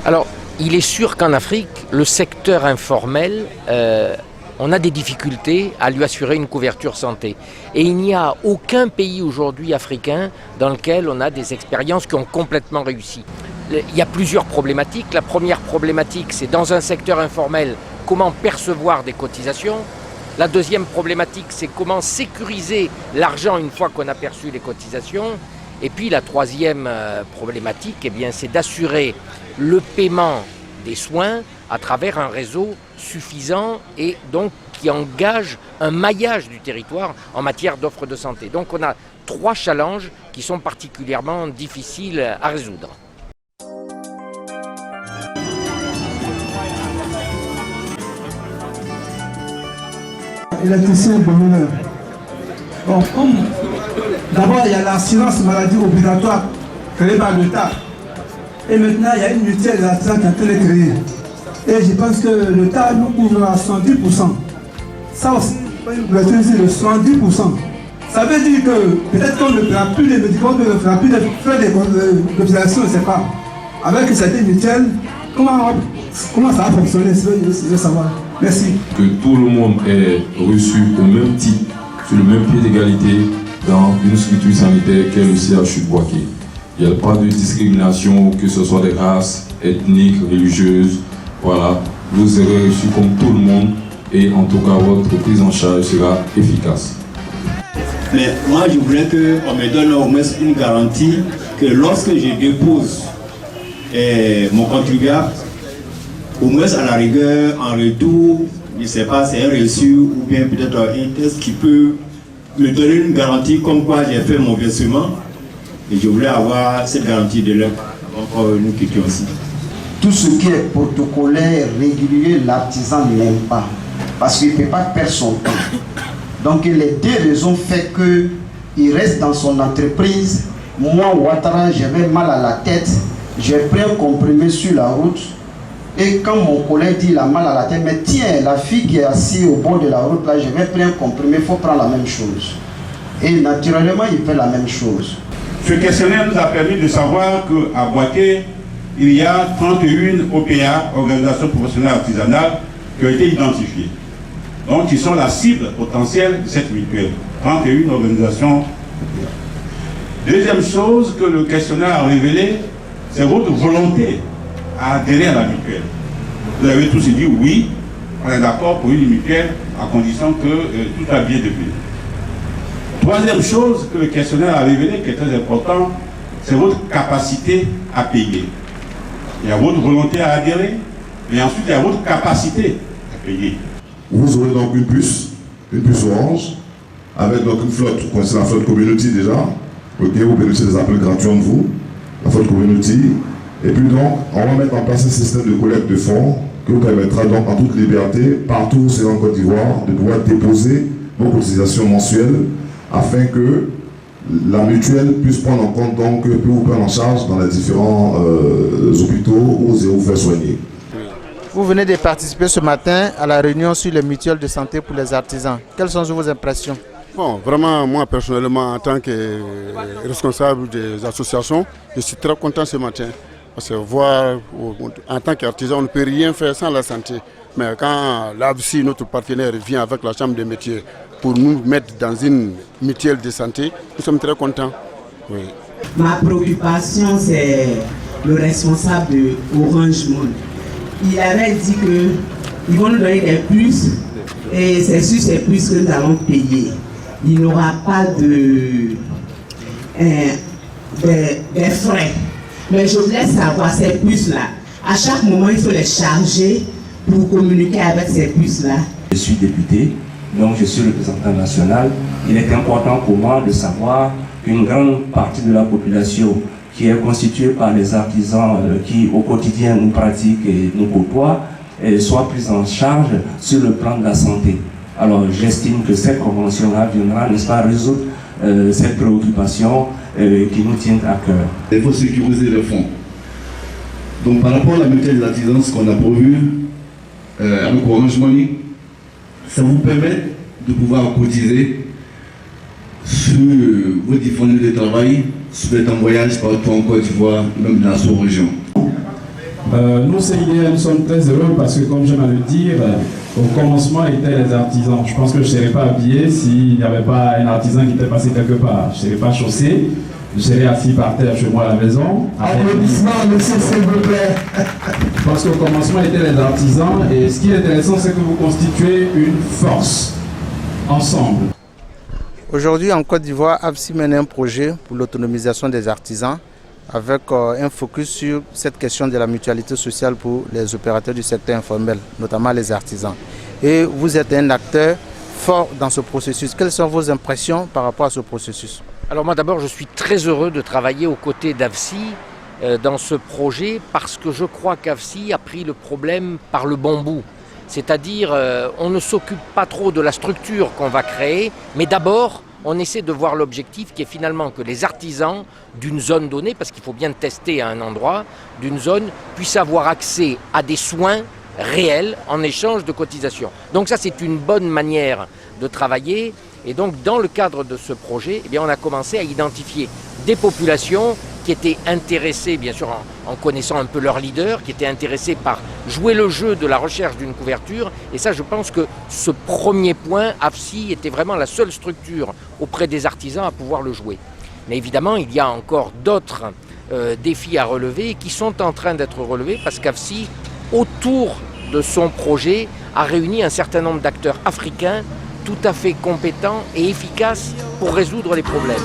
Alors, il est sûr qu'en Afrique, le secteur informel, on a des difficultés à lui assurer une couverture santé. Et il n'y a aucun pays aujourd'hui africain dans lequel on a des expériences qui ont complètement réussi. Il y a plusieurs problématiques. La première problématique, c'est dans un secteur informel, comment percevoir des cotisations. La deuxième problématique, c'est comment sécuriser l'argent une fois qu'on a perçu les cotisations. Et puis la troisième problématique, eh bien, c'est d'assurer le paiement des soins à travers un réseau suffisant et donc qui engage un maillage du territoire en matière d'offres de santé. Donc on a 3 challenges qui sont particulièrement difficiles à résoudre. Électricien de meneur. Bon, d'abord, il y a l'assurance maladie obligatoire créée par l'État. Et maintenant, il y a une mutuelle des artisans qui est en train de créer. Et je pense que l'État nous couvre à 110%. Ça aussi, vous pouvez utiliser le 110%. Ça veut dire que peut-être qu'on ne fera plus les médicaments, on ne fera plus de frais de cotisation, je ne sais pas. Avec cette mutuelle, comment ça va fonctionner, je veux savoir. Merci. Que tout le monde est reçu au même titre, sur le même pied d'égalité dans une structure sanitaire qu'est le CHU de Boaké. Il n'y a pas de discrimination, que ce soit des races, ethniques, religieuses. Voilà, vous serez reçus comme tout le monde et en tout cas votre prise en charge sera efficace. Mais moi je voudrais qu'on me donne au moins une garantie que lorsque je dépose mon contribuable, au moins à la rigueur, en retour, je ne sais pas, c'est un reçu ou bien peut-être un test qui peut me donner une garantie comme quoi j'ai fait mon versement. Et je voulais avoir cette garantie de l'œuvre. Donc nous quittions aussi. Tout ce qui est protocolaire, régulier, l'artisan n'aime pas. Parce qu'il ne peut pas perdre son temps. Donc les 2 raisons font qu'il reste dans son entreprise. Moi, Ouattara, j'avais mal à la tête. J'ai pris un comprimé sur la route. Et quand mon collègue dit il a mal à la tête, mais tiens, la fille qui est assise au bord de la route, là, je vais prendre un comprimé, il faut prendre la même chose. Et naturellement, il fait la même chose. Ce questionnaire nous a permis de savoir qu'à Boaké, il y a 31 OPA, organisations professionnelles artisanales, qui ont été identifiées. Donc, ils sont la cible potentielle de cette mutuelle. 31 organisations. Deuxième chose que le questionnaire a révélé, c'est votre volonté à adhérer à la mutuelle. Vous avez tous dit oui, on est d'accord pour une mutuelle à condition que tout a bien défini. Troisième chose que le questionnaire a révélé, qui est très important, c'est votre capacité à payer. Il y a votre volonté à adhérer, mais ensuite il y a votre capacité à payer. Vous aurez donc une puce orange, avec donc une flotte, c'est la flotte community déjà. Ok, vous bénéficiez des appels gratuits de vous, la flotte community. Et puis donc, on va mettre en place un système de collecte de fonds qui vous permettra donc en toute liberté, partout où c'est en Côte d'Ivoire, de pouvoir déposer vos cotisations mensuelles afin que la mutuelle puisse prendre en compte, donc, peut vous prendre en charge dans les différents hôpitaux où vous allez vous faire soigner. Vous venez de participer ce matin à la réunion sur les mutuelles de santé pour les artisans. Quelles sont vos impressions? Bon, vraiment, moi personnellement, en tant que responsable des associations, je suis très content ce matin. Parce que voir, en tant qu'artisan, on ne peut rien faire sans la santé. Mais quand l'AVSI, notre partenaire, vient avec la chambre des métiers pour nous mettre dans une mutuelle de santé, nous sommes très contents. Oui. Ma préoccupation, c'est le responsable de Orange Monde. Il avait dit qu'ils vont nous donner des puces et c'est sur ces puces que nous allons payer. Il n'y aura pas des frais. Mais je voulais savoir ces puces-là. À chaque moment, il faut les charger pour communiquer avec ces puces-là. Je suis député, donc je suis représentant national. Il est important pour moi de savoir qu'une grande partie de la population qui est constituée par les artisans qui au quotidien nous pratiquent et nous côtoient, soit prise en charge sur le plan de la santé. Alors j'estime que cette convention-là viendra, n'est-ce pas, résoudre cette préoccupation qui nous tient à cœur. Il faut sécuriser les fonds. Donc par rapport à la mutuelle des artisans, ce qu'on a prévu avec Orange Money, ça vous permet de pouvoir cotiser sur vos différents lieux de travail, si vous êtes en voyage partout en Côte d'Ivoire, même dans la sous-région. Nous, CIDL, nous sommes très heureux parce que, comme j'aime à le dire, au commencement étaient les artisans. Je pense que je ne serais pas habillé s'il n'y avait pas un artisan qui était passé quelque part. Je ne serais pas chaussé, je serais assis par terre chez moi à la maison. Applaudissements, monsieur, s'il vous plaît. Je pense qu'au commencement étaient les artisans et ce qui est intéressant, c'est que vous constituez une force ensemble. Aujourd'hui, en Côte d'Ivoire, AFSI mène un projet pour l'autonomisation des artisans avec un focus sur cette question de la mutualité sociale pour les opérateurs du secteur informel, notamment les artisans. Et vous êtes un acteur fort dans ce processus. Quelles sont vos impressions par rapport à ce processus? Alors moi d'abord, je suis très heureux de travailler aux côtés d'AFSI dans ce projet parce que je crois qu'AFSI a pris le problème par le bon bout. C'est-à-dire, on ne s'occupe pas trop de la structure qu'on va créer, mais d'abord, on essaie de voir l'objectif qui est finalement que les artisans d'une zone donnée, parce qu'il faut bien tester à un endroit, d'une zone, puissent avoir accès à des soins réels en échange de cotisations. Donc ça, c'est une bonne manière de travailler. Et donc, dans le cadre de ce projet, eh bien, on a commencé à identifier des populations qui étaient intéressés, bien sûr en connaissant un peu leur leader, qui étaient intéressés par jouer le jeu de la recherche d'une couverture. Et ça, je pense que ce premier point, AFSI était vraiment la seule structure auprès des artisans à pouvoir le jouer. Mais évidemment, il y a encore d'autres défis à relever qui sont en train d'être relevés parce qu'AFSI, autour de son projet, a réuni un certain nombre d'acteurs africains tout à fait compétents et efficaces pour résoudre les problèmes.